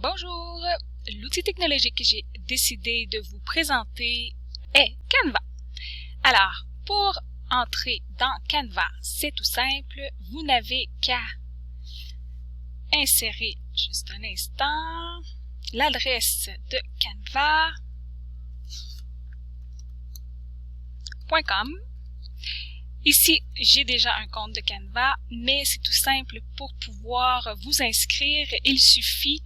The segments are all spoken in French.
Bonjour! L'outil technologique que j'ai décidé de vous présenter est Canva. Alors, pour entrer dans Canva, c'est tout simple. Vous n'avez qu'à insérer, juste un instant, l'adresse de canva.com. Ici, j'ai déjà un compte de Canva, mais c'est tout simple pour pouvoir vous inscrire. Il suffit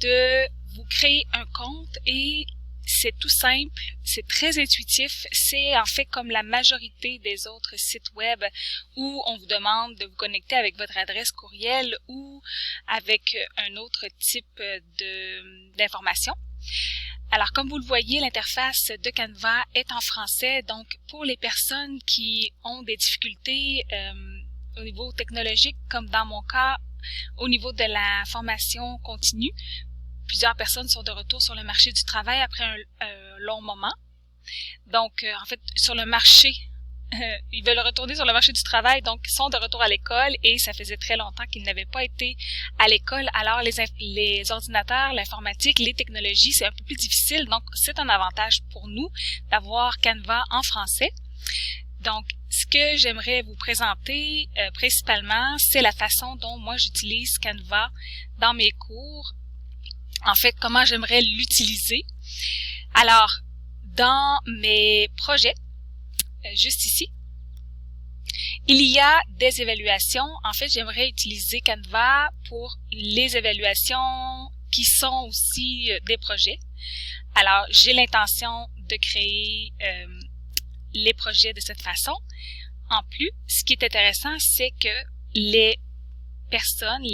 de vous créer un compte et c'est tout simple, c'est très intuitif. C'est en fait comme la majorité des autres sites web où on vous demande de vous connecter avec votre adresse courriel ou avec un autre type d'information. Alors, comme vous le voyez, l'interface de Canva est en français, donc pour les personnes qui ont des difficultés au niveau technologique, comme dans mon cas, au niveau de la formation continue, plusieurs personnes sont de retour sur le marché du travail après un long moment. Donc, en fait, sur le marché, ils veulent retourner sur le marché du travail, donc ils sont de retour à l'école et ça faisait très longtemps qu'ils n'avaient pas été à l'école. Alors, les ordinateurs, l'informatique, les technologies, c'est un peu plus difficile. Donc, c'est un avantage pour nous d'avoir Canva en français. Donc, ce que j'aimerais vous présenter principalement, c'est la façon dont moi j'utilise Canva dans mes cours. En fait, comment j'aimerais l'utiliser. Alors, dans mes projets, juste ici, il y a des évaluations. En fait, j'aimerais utiliser Canva pour les évaluations qui sont aussi des projets. Alors, j'ai l'intention de créer les projets de cette façon. En plus, ce qui est intéressant, c'est que les personnes,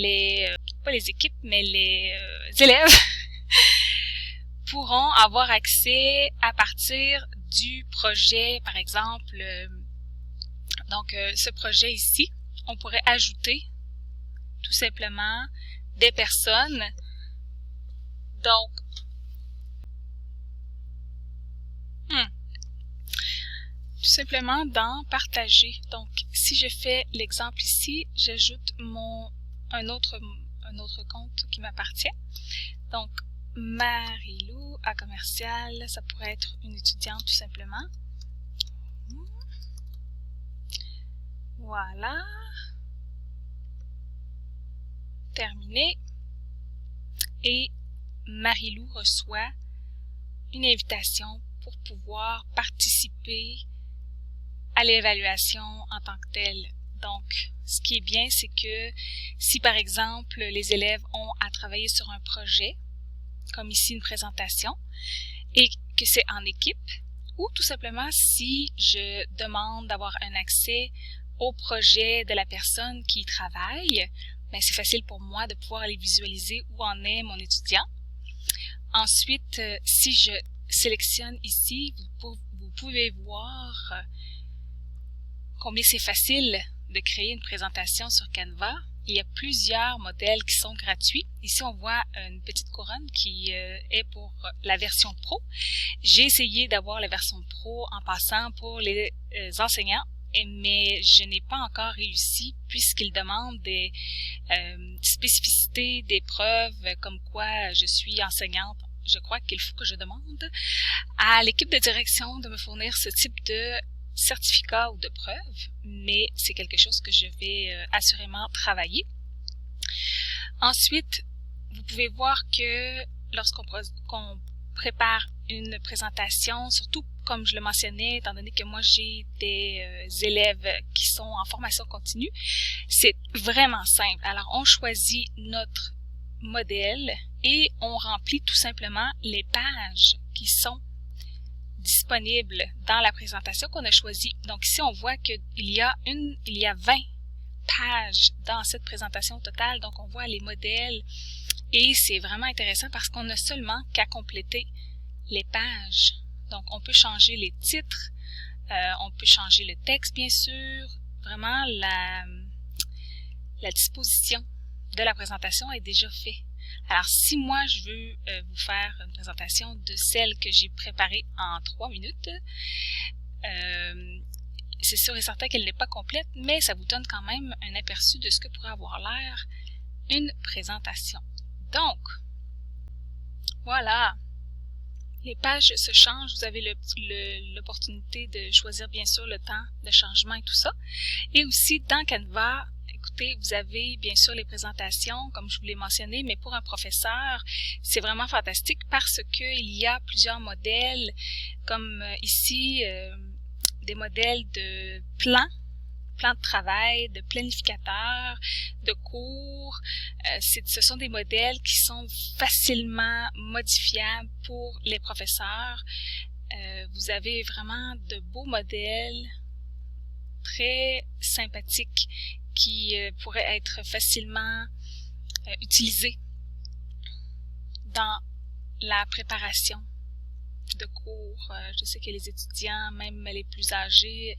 pas les équipes, mais les élèves pourront avoir accès à partir du projet, par exemple, ce projet ici, on pourrait ajouter tout simplement des personnes. Donc, tout simplement dans partager. Donc, si je fais l'exemple ici, j'ajoute un autre compte qui m'appartient. Donc, Marilou à commercial, ça pourrait être une étudiante tout simplement. Voilà. Terminé. Et Marilou reçoit une invitation pour pouvoir participer à l'évaluation en tant que telle. Donc, ce qui est bien, c'est que si par exemple les élèves ont à travailler sur un projet, comme ici une présentation, et que c'est en équipe, ou tout simplement si je demande d'avoir un accès au projet de la personne qui y travaille, ben c'est facile pour moi de pouvoir aller visualiser où en est mon étudiant. Ensuite, si je sélectionne ici, vous pouvez voir combien c'est facile de créer une présentation sur Canva. Il y a plusieurs modèles qui sont gratuits. Ici, on voit une petite couronne qui est pour la version Pro. J'ai essayé d'avoir la version Pro en passant pour les enseignants, mais je n'ai pas encore réussi puisqu'il demande des spécificités, des preuves comme quoi je suis enseignante. Je crois qu'il faut que je demande à l'équipe de direction de me fournir ce type de certificat ou de preuve, mais c'est quelque chose que je vais assurément travailler. Ensuite, vous pouvez voir que lorsqu'on prépare une présentation, surtout comme je le mentionnais, étant donné que moi j'ai des élèves qui sont en formation continue, c'est vraiment simple. Alors, on choisit notre modèle et on remplit tout simplement les pages qui sont disponibles dans la présentation qu'on a choisie. Donc ici, on voit qu'il y a 20 pages dans cette présentation totale. Donc, on voit les modèles et c'est vraiment intéressant parce qu'on n'a seulement qu'à compléter les pages. Donc, on peut changer les titres, on peut changer le texte, bien sûr. Vraiment, la disposition de la présentation est déjà faite. Alors, si moi, je veux vous faire une présentation de celle que j'ai préparée en 3 minutes, c'est sûr et certain qu'elle n'est pas complète, mais ça vous donne quand même un aperçu de ce que pourrait avoir l'air une présentation. Donc, Voilà. Les pages se changent. Vous avez l'opportunité de choisir bien sûr le temps de changement et tout ça. Et aussi dans Canva, écoutez, vous avez bien sûr les présentations, comme je vous l'ai mentionné, mais pour un professeur, c'est vraiment fantastique parce qu'il y a plusieurs modèles, comme ici, des modèles de plans de travail, de planificateurs, de cours. Ce sont des modèles qui sont facilement modifiables pour les professeurs. Vous avez vraiment de beaux modèles très sympathiques qui pourraient être facilement utilisés dans la préparation de cours. Je sais que les étudiants, même les plus âgés,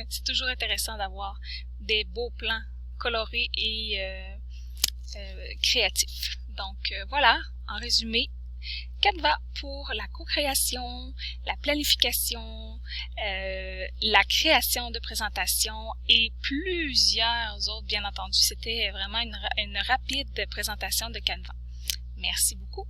c'est toujours intéressant d'avoir des beaux plans colorés et créatifs. Donc voilà, en résumé, Canva pour la co-création, la planification, la création de présentations et plusieurs autres, bien entendu. C'était vraiment une rapide présentation de Canva. Merci beaucoup.